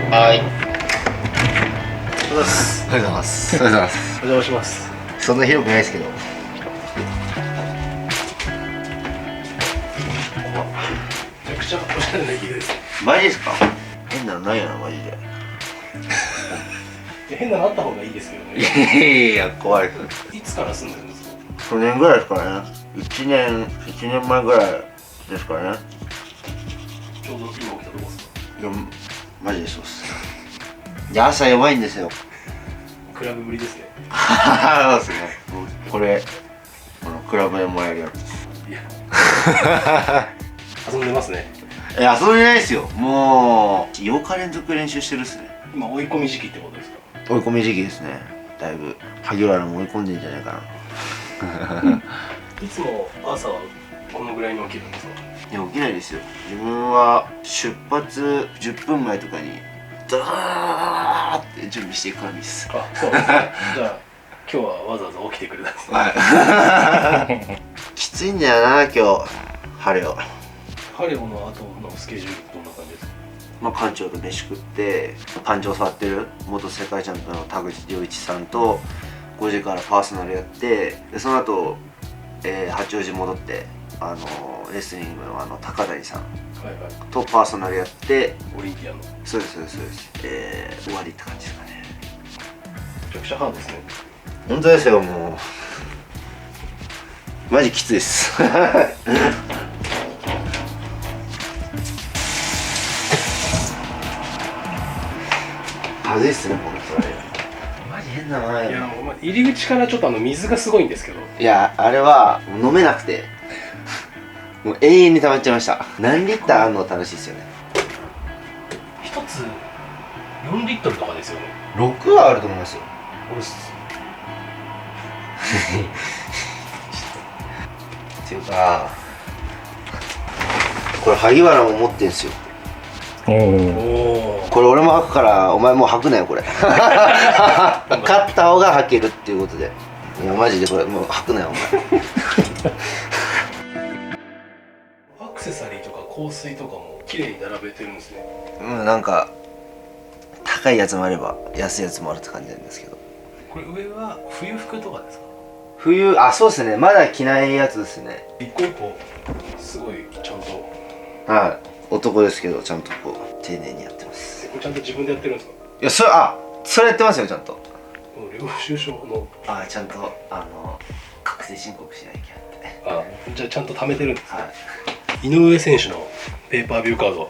はい。おはようございます。おはようございます。おはようございます。お邪魔します。そんな広くないですけど。めちゃくちゃおしゃれな家ですね。マジですか？変なのないやな、マジで。変なのあった方がいいですけどね。いやいや、怖いです。いつから住んでるんですか？去年ぐらいですかね。1年前ぐらいですかね。ちょうど今起きたとこですか？いや、マジでそうっす。いや、朝やばいんですよ。クラブぶりですね。そうですね。これ、クラブでもらえるやつです。いや遊んでますね。いや、遊んでないですよ。もう8日連続練習してるっすね。今追い込み時期ってことですか？追い込み時期ですね。だいぶ萩原も追い込んでんじゃないかな。いつも朝はこのぐらいに起きるんですか？いや、起きないですよ。自分は出発10分前とかにダーって準備していく感じです。あ、そうですね。じゃあ今日はわざわざ起きてくれたんですね。はいきついんだよな、今日晴れを。ハレオの後のスケジュールどんな感じですか？まあ、館長と飯食ってパンチを触ってる元世界チャンピオンの田口良一さんと5時からパーソナルやって、でその後、八王子戻ってレスリングの高谷さんはいはい。とパーソナルやって、オリンピアンの。そうですそうですそうです、終わりって感じですかね。めちゃくちゃハードですね。本当ですよ、もうマジきついですはずいっすね、このそれマジ変なのないよ。いや、まあ、入り口からちょっと水がすごいんですけど。いや、あれは飲めなくてもう永遠に溜まっちゃいました。何リッターあるの楽しいですよね。一つ4リットルとかですよね。6はあると思いますよ。俺っていうか、これ萩原も持ってんすよ。おお。これ俺も履くからお前もう履くなよこれ勝った方が履けるっていうことで。いやマジでこれもう履くなよお前アクセサリーとか香水とかも綺麗に並べてるんですね。なんか高いやつもあれば安いやつもあるって感じなんですけど。これ上は冬服とかですか？冬、そうですね、まだ着ないやつですね。一個一個すごいちゃんと。はい、男ですけどちゃんとこう丁寧にやってます。これちゃんと自分でやってるんですか？いや、それやってますよ、ちゃんと。この領収書の。ちゃんと確定申告しなきゃって。じゃあちゃんと貯めてるんですね。はい、井上選手のペーパービューカード。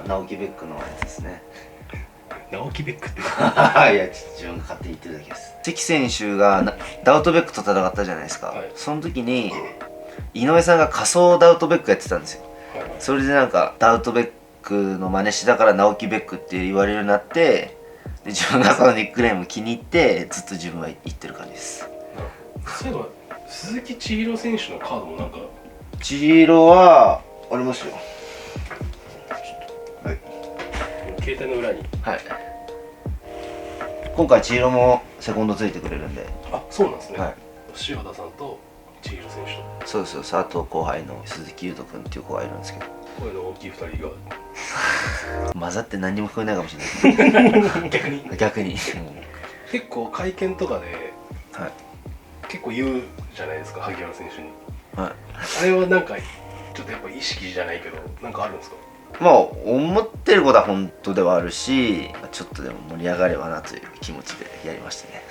直樹ベックのやつですね。直樹ベックっていや、自分が勝手に言ってるだけです。関選手がダウトベックと戦ったじゃないですか、はい、その時に井上さんが仮想ダウトベックやってたんですよ、はい、それでなんかダウトベックの真似しだから直樹ベックって言われるようになって、で自分がそのニックネーム気に入ってずっと自分は言ってる感じです。そういえば鈴木千尋選手のカードもなんか。千尋はありますよ。はい、携帯の裏に。はい、今回千尋もセコンドついてくれるんで。あ、そうなんですね、はい、塩田さんと千尋選手と。そうですよ、あと後輩の鈴木優斗君っていう子がいるんですけど、声の大きい2人が混ざって何にも聞こえないかもしれない逆に結構会見とかで、はい、結構言うじゃないですか、萩原選手に。はい、あれはなんかちょっとやっぱ意識じゃないけどなんかあるんですか？まあ思ってることは本当ではあるし、ちょっとでも盛り上がればなという気持ちでやりましたね。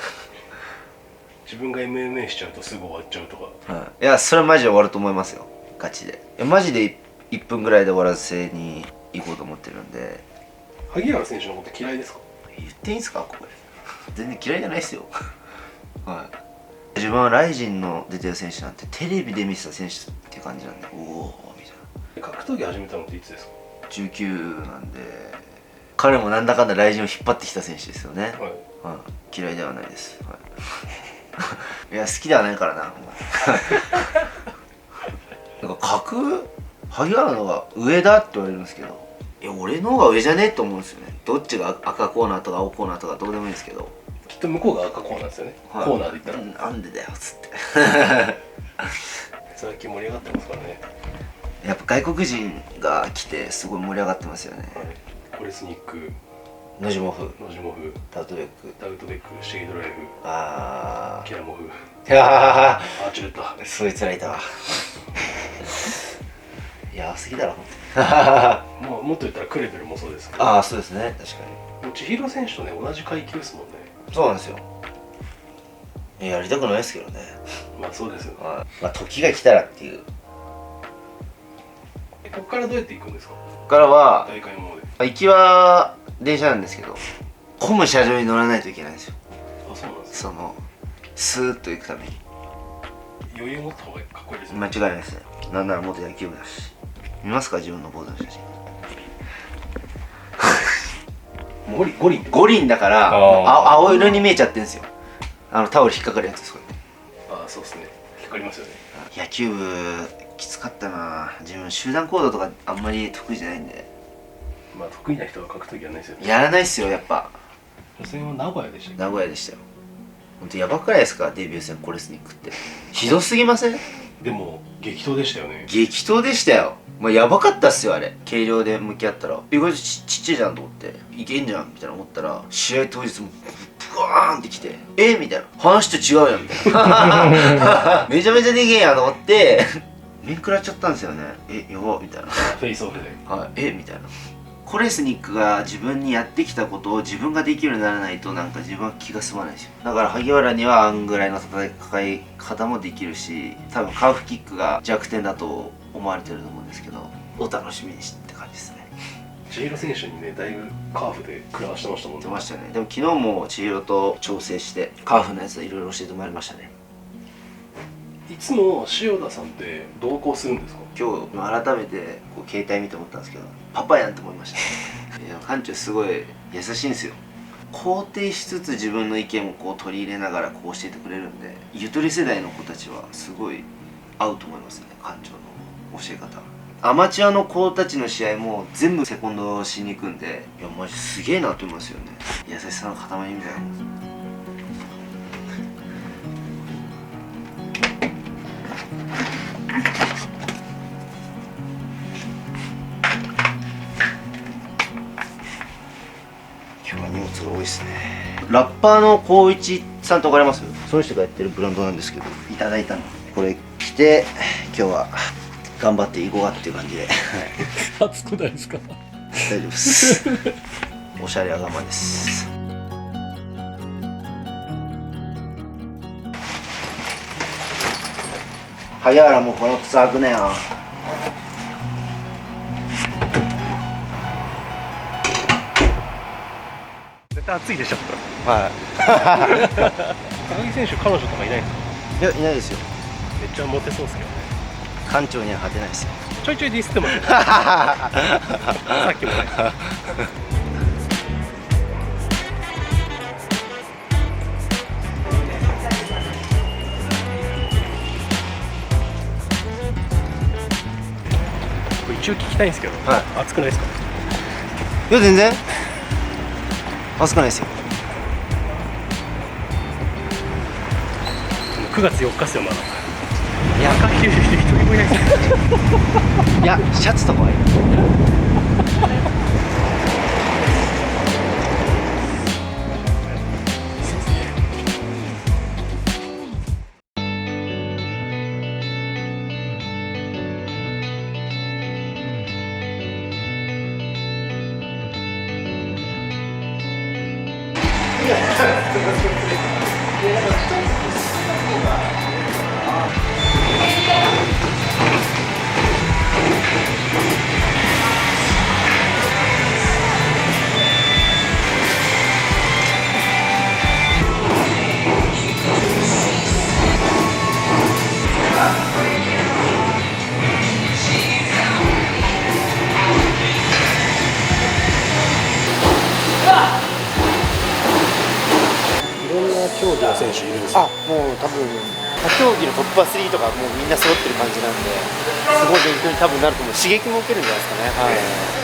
自分が MMA しちゃうとすぐ終わっちゃうとか。はい、いや、それはマジで終わると思いますよ、ガチで。いやマジで1分ぐらいで終わらせに行こうと思ってるんで。萩原選手のこと嫌いですか？言っていいんですか、これ。全然嫌いじゃないですよはい、自分はライジンの出てる選手なんてテレビで見てた選手っていう感じなんで、おおみたいな。格闘技始めたのっていつですか19なんで、彼もなんだかんだライジンを引っ張ってきた選手ですよね。はい、はい、嫌いではないです、はい、いや好きではないからななんか萩原の方が上だって言われるんですけど、いや俺の方が上じゃねえと思うんですよね。どっちが赤コーナーとか青コーナーとかどうでもいいんですけど、きっと向こうが赤コーナーですよね、はい、コーナーで言ったら。なんでだよっつって最近盛り上がってますからね。やっぱ外国人が来てすごい盛り上がってますよね。はい、コレスニックノジモフ、ダウトベック、シェイドライフ、ケラモフ、アーチュレット。そいつらいたわ。やばすぎだろもっと言ったらクレベルもそうですけど。そうですね、確かに。千尋選手とね、同じ階級ですもんね。そうなんですよ。やりたくないですけどね。まあそうですよね。まあ時が来たらっていう。ここからどうやって行くんですか？ここからは大会まで。行きは電車なんですけど、混む車両に乗らないといけないんですよ。そうなんです。スーッと行くために余裕持った方がかっこいいですね。間違いないですね。なんなら元野球部だし。見ますか、自分の坊主の写真。五輪だから青色に見えちゃってるんですよ。タオル引っかかるやつです。こうやって。そうですね、引っかかりますよね。野球部きつかったな。自分集団行動とかあんまり得意じゃないんで。まあ得意な人が格闘技やらないですよね。やらないっすよ、やっぱ。予選は名古屋でしたっけ？名古屋でしたよ。ほんとやばくないですか、デビュー戦コレスニックって。ひどすぎません？でも激闘でしたよね。激闘でしたよ。やばかったっすよ、あれ。軽量で向き合ったら意外とちっちゃいじゃんと思って、いけんじゃんみたいな思ったら、試合当日もブワーンってきて、みたいな、話と違うやんみたいなめちゃめちゃでけえやんと思って面食らっちゃったんですよね。やばみたいな。フェイスオフで。みたいな。コレスニックが自分にやってきたことを自分ができるようにならないと、なんか自分は気が済まないですよ。だから萩原にはあんぐらいの戦い方もできるし、多分カーフキックが弱点だと思われてると思うんですけど、お楽しみにしてって感じですね。千尋選手にね、だいぶカーフで食らわしてましたもんね。出ましたね。でも昨日も千尋と調整してカーフのやついろいろ教えてもらいましたね。いつも塩田さんって同行するんですか？今日改めて携帯見て思ったんですけど、パパやんって思いましたね。いや、館長すごい優しいんですよ。肯定しつつ自分の意見も取り入れながら教えてくれるんで、ゆとり世代の子たちはすごい合うと思いますね、館長の教え方。アマチュアの子たちの試合も全部セコンドしに行くんで、いやマジすげえなと思いますよね。優しさの塊みたいなもん。今日は荷物が多いですね。ラッパーの光一さんと分かります？その人がやってるブランドなんですけど、いただいたのこれ着て今日は頑張っていこうかっていう感じで暑くないですか？大丈夫ですおしゃれは我慢です。萩原もこの靴履くねよ。絶対暑いでしょ。はい高木選手、彼女とかいないですか？いや、いないですよ。めっちゃモテそうですけどね。館長には勝てないですよ。ちょいちょいディスってますよさっきもねこれ一応聞きたいんですけど、暑くないですか？いや、全然暑くないですよ。9月4日っすよ、まだ。いや、赤着てる人一人もいないですいや、シャツとかはいい。いろんな競技の選手いるんですか？もう多分他競技のトップアスリートがもうみんな揃ってる感じなんで、すごい勉強に多分なると思う。刺激も受けるんじゃないですかね。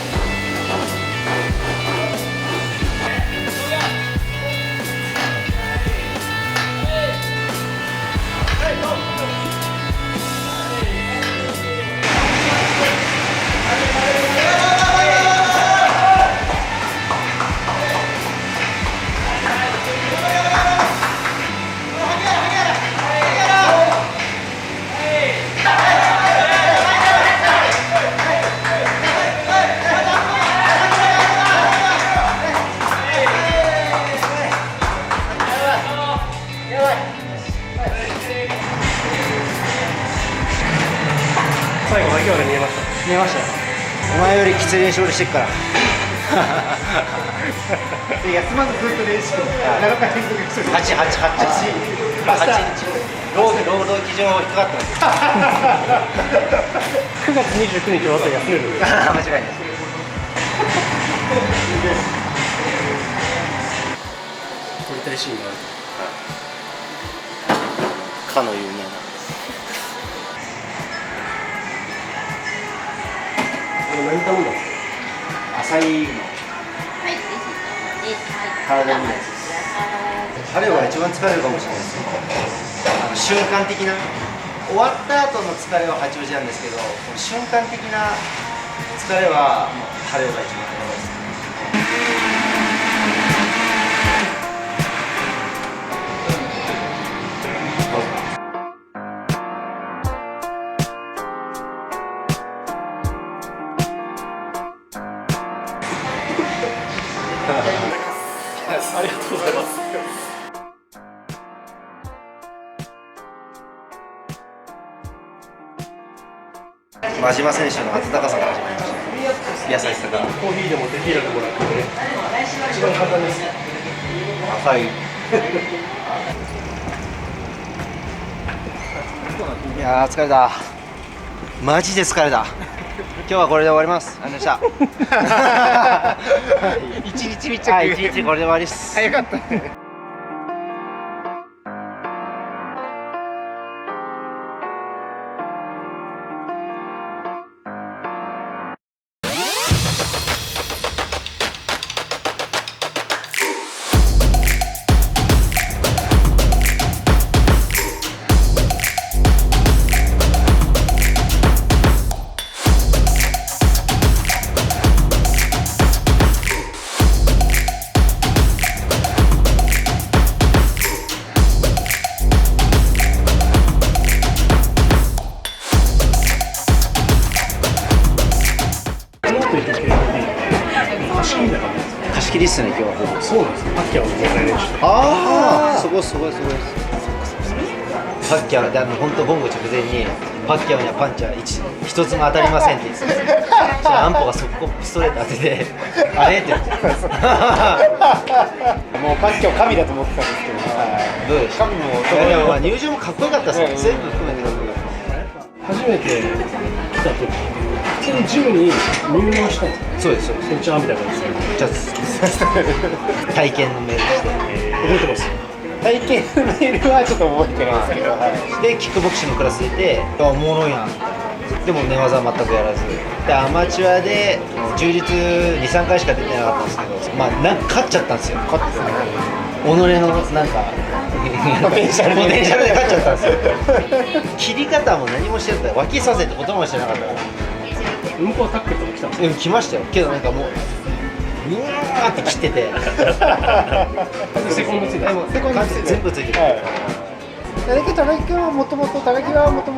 寝ましたよ。お前よりきつい練習俺してっから休まずずっと練習、7日連続してる。8日労働基準を引っかかってます9月29日終わったら休める。間違いない。撮りたいシーンがあるかの有名な何頼んだんですか？浅いの体にいいやつです。晴れは一番疲れるかもしれないです。瞬間的な終わった後の疲れは八王子なんですけど、瞬間的な疲れは晴れが一番やばいです。ありがとうございます。真島選手の温かさが始まりました。優しさが。コーヒーでもテキーラでもなくて、一番簡単です。はい。いやー疲れた。マジで疲れた。今日はこれで終わります。ありがとうございました。一日密着。はい、一日これで終わりです。よかった。貸し切りっすね、今日はほぼ。そうなんです。パッキャオの問題練習。ああ、すごいすごいすごい。パッキャオで本当ゴング直前にパッキャオにはパンチは一つも当たりませんって言ってたんですよ。そしたらアンポが速攻ストレート当ててあれって言ってもうパッキャオ神だと思ってたんですけど、どうでした神もいやでもまあ入場もかっこよかったですね、全部含めてかっこよかっ初めて来た時、普通にジムに入門したんですか？た。そうですそうです。センチャーみたいな感じですね。じゃあ体験のメールして覚えてます。体験のメールはちょっと覚えてないですけど、でキックボクシングのクラス出てあおもろいやん。でも寝技は全くやらずでアマチュアで充実 2,3 回しか出てなかったんですけど、まあなんか勝っちゃったんですよ。勝ってたね。己のなんかポテンシャルでで勝っちゃったんですよ。切り方も何もしてない、脇させってこともしてなかったから。向こうタックルとか来たんですか？来ましたよ。けどなんかもううわーって切っててセコンドついてます。セコンドついてる全部ついてる。だけど高木はもとも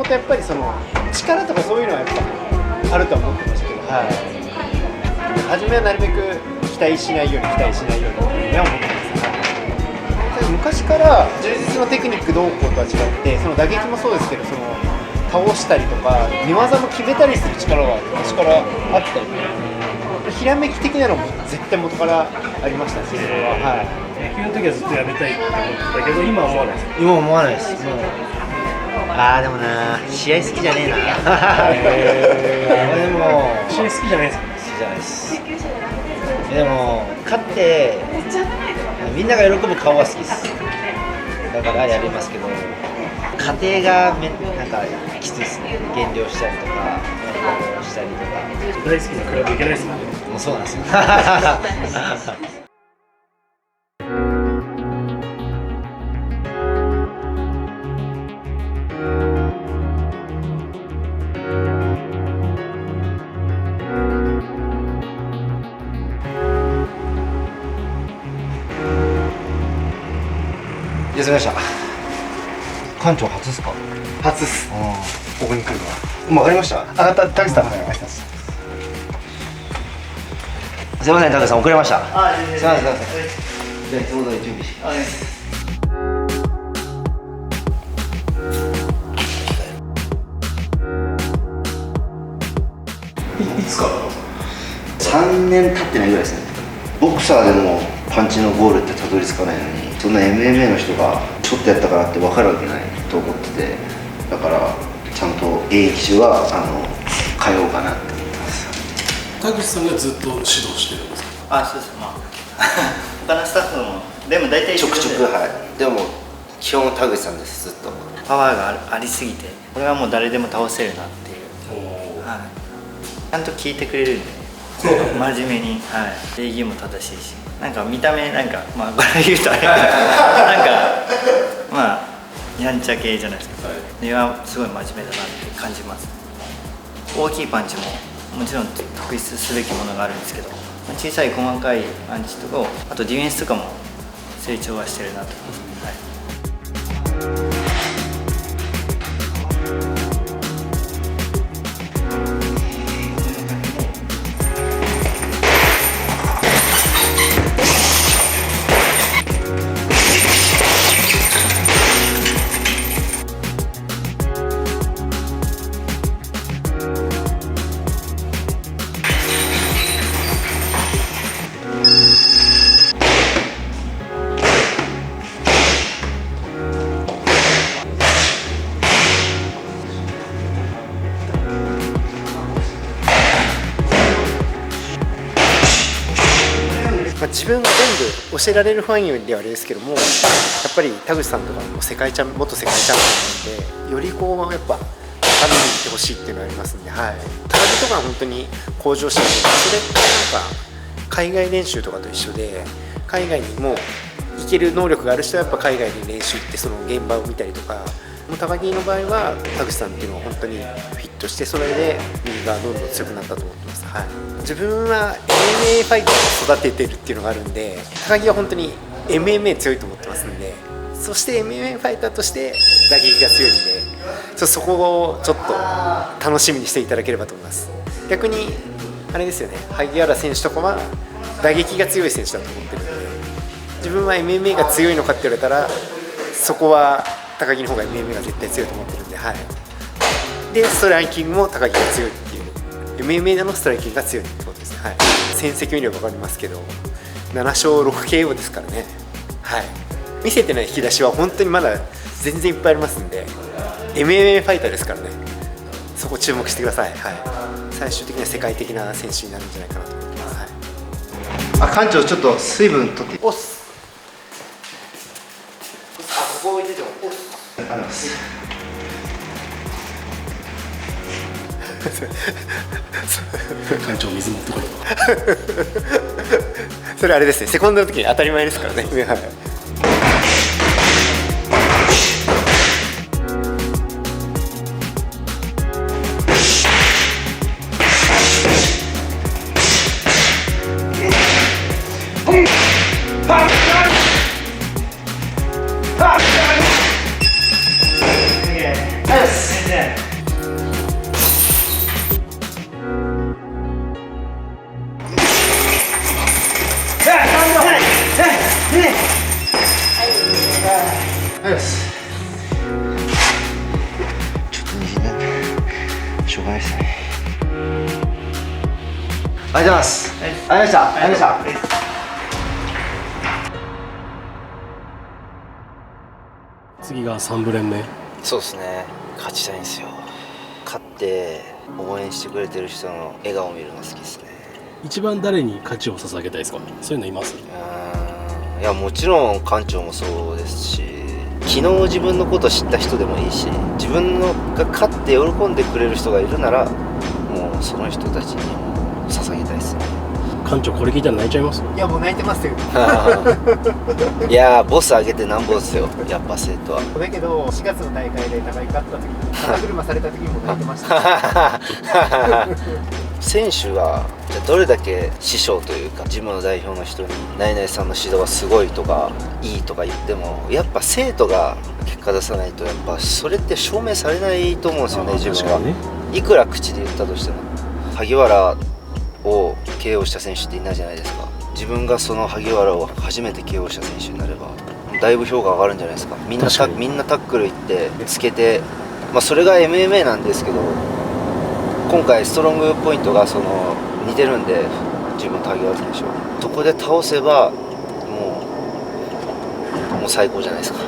とやっぱりその力とかそういうのはやっぱあるとは思ってましたけど、初めはなるべく期待しないようにっていうのは思ってます。昔から充実のテクニックどうこうとは違ってその打撃もそうですけどその倒したりとか寝技も決めたりする力は昔からあったりひらめき的なのも絶対元からありましたし、それは野球の時はずっとやめたいって思ってたけど今は思わないですか？今思わないです。もうでもな試合好きじゃねえな。でも試合好きじゃないですか？好きじゃないです。でも勝ってみんなが喜ぶ顔は好きです。だからやりますけど家庭がなんかきついですね。減量したりとかしたりとか大好きなクラブ行けないですもんね。もうそうなんですよ。休みました。館長初ですか？初っす。ここに来るのはもう分かりました。あなた田口さんが挨拶。すいません、高橋さん遅れました。いすいません。じゃあいつも通り準備して。いつから3年経ってないぐらいですね。ボクサーでもパンチのゴールってたどり着かないのに、そんな MMA の人がちょっとやったからって分かるわけないと思ってて、だからちゃんと現役中は通おうかなって思ってます。田口さんがずっと指導してるんですか？あ、そうです。まあ他のスタッフもでも大体ちょくちょく、はい。でも基本田口さんです、ずっと。パワーがありすぎて、これはもう誰でも倒せるなっていう、はい、ちゃんと聞いてくれるんで真面目に、はい、礼儀も正しいし、なんか見た目なんかまあこれ言うとあれなんかまあやんちゃ系じゃないですか。それはすごい真面目だなって感じます。大きいパンチももちろん特筆すべきものがあるんですけど、小さい細かいパンチとか、あとディフェンスとかも成長はしてるなと思います。自分が全部教えられる範囲ではあれですけども、やっぱり田口さんとかも元世界チャンピオンなので、よりこうやっぱ高みに行ってほしいっていうのがありますんで、はい、高木とかは本当に向上してるので、それってなんか海外練習とかと一緒で、海外にも行ける能力がある人はやっぱ海外に練習行ってその現場を見たりとか、もう高木の場合は田口さんっていうのは本当にフィットして、それで右がどんどん強くなったと思ってます。はい、自分は MMA ファイターを育ててるっていうのがあるんで、高木は本当に MMA 強いと思ってますんで、そして MMA ファイターとして打撃が強いんで、そこをちょっと楽しみにしていただければと思います。逆にあれですよね、萩原選手とかは打撃が強い選手だと思ってるんで、自分は MMA が強いのかって言われたら、そこは高木の方が MMA が絶対強いと思ってるんで、はい、でストライキングも高木が強いっていう、 MMA のストライキングが強いってことですね。はい、戦績見れば分かりますけど、7勝6 KO ですからね。はい、見せてない引き出しは本当にまだ全然いっぱいありますんで、 MMA ファイターですからね、そこ注目してください。はい、最終的には世界的な選手になるんじゃないかなと思ってます。はい、館長ちょっと水分取って。おっす、ここ置いててもおっす、ありがとうございます。館長水持ってこいとそれあれですね、セコンドの時に当たり前ですからね。はい、ちょっと握らないしょうがないですね。ありがとうございます。ありがとうございました。ありがとうございました。次が3部連目。そうですね、勝ちたいんですよ。勝って応援してくれてる人の笑顔を見るの好きですね。一番誰に勝ちを捧げたいですか？そういうのいます？いや、もちろん館長もそうですし、昨日自分のこと知った人でもいいし、自分のが勝って喜んでくれる人がいるなら、もうその人たちにも捧げたいですね。館長これ聞いたら泣いちゃいます？いやもう泣いてますよ。いやボス上げてなんぼですよ、やっぱ生徒は。だけど4月の大会で高井勝った時に肩車された時にも泣いてました。選手がじゃあどれだけ師匠というかジムの代表の人にナイナイさんの指導はすごいとかいいとか言っても、やっぱ生徒が結果出さないと、やっぱそれって証明されないと思うんですよね。自分は、ね、いくら口で言ったとしても、萩原を KO した選手っていないじゃないですか。自分がその萩原を初めて KO した選手になればだいぶ評価上がるんじゃないですか。みんなタックル行ってつけて、それが MMA なんですけど、今回ストロングポイントがその似てるんで、自分タギワ選手はどこで倒せばもう最高じゃないですか。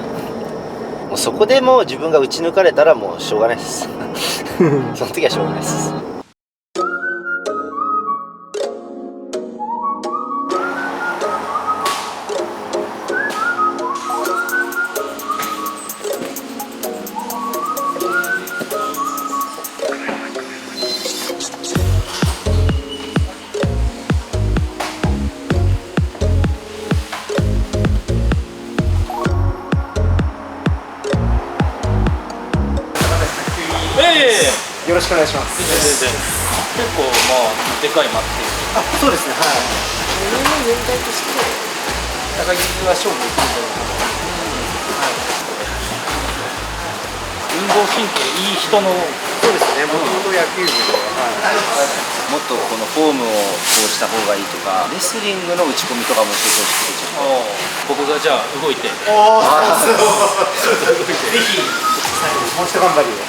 もうそこでもう自分が打ち抜かれたらもうしょうがないですその時はしょうがないです。よろしくお願いします。全然結構まあでかいマッチ。あ、そうですね。はい。日本全体として高木は勝負できるんじゃないかな。運動神経いい人の。そうですね。もともと野球部で、もっとこのフォームをこうした方がいいとか、レスリングの打ち込みとかも教えてほしくて、僕がじゃあ動いて。おお、ぜひもう一頑張りを。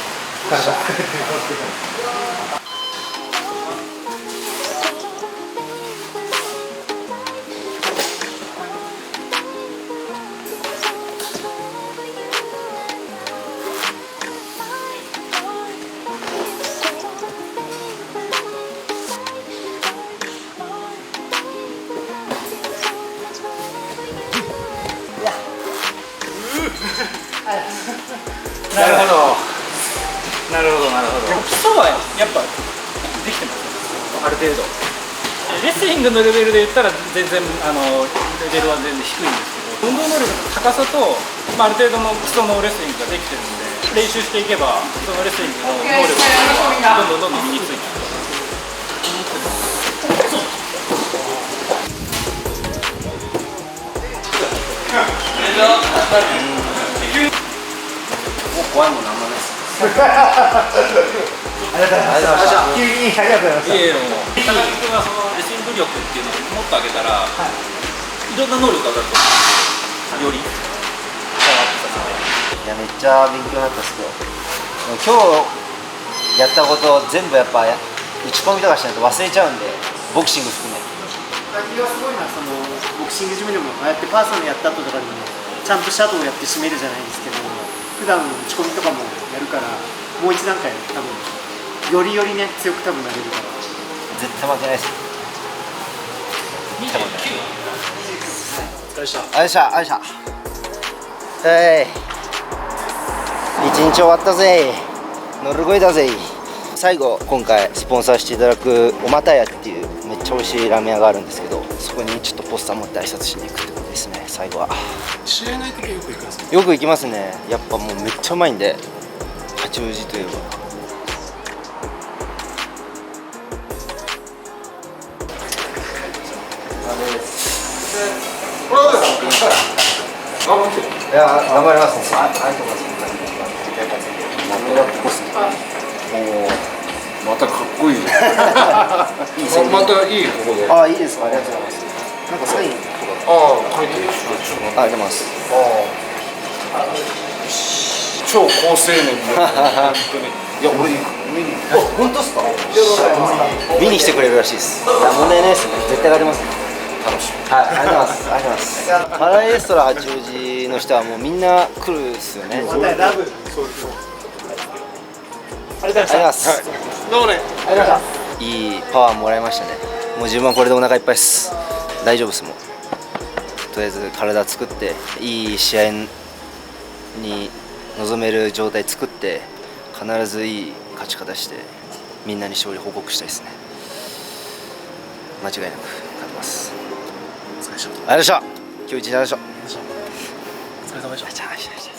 なるほど。なるほどなるほど。基礎はやっぱできてます。ある程度。レスリングのレベルで言ったら全然レベルは全然低いんですけど、運動能力の高さと、まあ、ある程度の基礎のレスリングができてるんで、練習していけばそのレスリングの能力がどんどん身についていく。怖いもんなんもないです。ありがとうございました。急にありがとうございました。いやいやもう高木君がそのレスリング力っていうのをもっと上げたら、いろんな能力が上がると思う。よりパワーアップさせて。いやめっちゃ勉強になったっすけど、今日やったこと全部やっぱ打ち込みとかしないと忘れちゃうんで、ボクシング含め。高木はすごいな、そのボクシングジムでもああやってパーソナルやった後とかにもちゃんとシャドウをやって締めるじゃないですけど、普段打ち込みとかもやるから、もう一段階多分よりね強く多分なれるから。絶対負けないです。お疲れ様でした。ありがとうございました。ありがとうございました。一日終わったぜ。乗る声だぜ。最後今回スポンサーしていただくおまたやっていうめっちゃ美味しいラーメン屋があるんですけど、そこにちょっとポスター持って挨拶しに行くってことですね。最後は試合ない時はよく行くんですか？よく行きますね。やっぱもうめっちゃうまいんで、八王子といえば。いや頑張りますね。ありがとうございます。またかっこいい。またいいここで。あ、いいですか。ありがとうございます。なんかサインとか。書いてる。ありがとうございます。超高青年で。いや俺見に。本当ですか。見に来てくれるらしいです。いや問題ないですね。絶対勝てます。楽しみ。はい、ありがとうございます。ありがとうございます。パラエストラ八王子の人はもうみんな来るっすよね。またラブ。ありがとうございます。どうもね。ありがとうございます。いいパワーもらいましたね。もう自分はこれでお腹いっぱいです。大丈夫ですもん。とりあえず体作っていい試合に臨める状態作って、必ずいい勝ち方してみんなに勝利報告したいですね。間違いなく勝てます。お疲れ様でした。ありがとうございました。今日一日ありがとうございました。お疲れ様でした。ありがとうございました。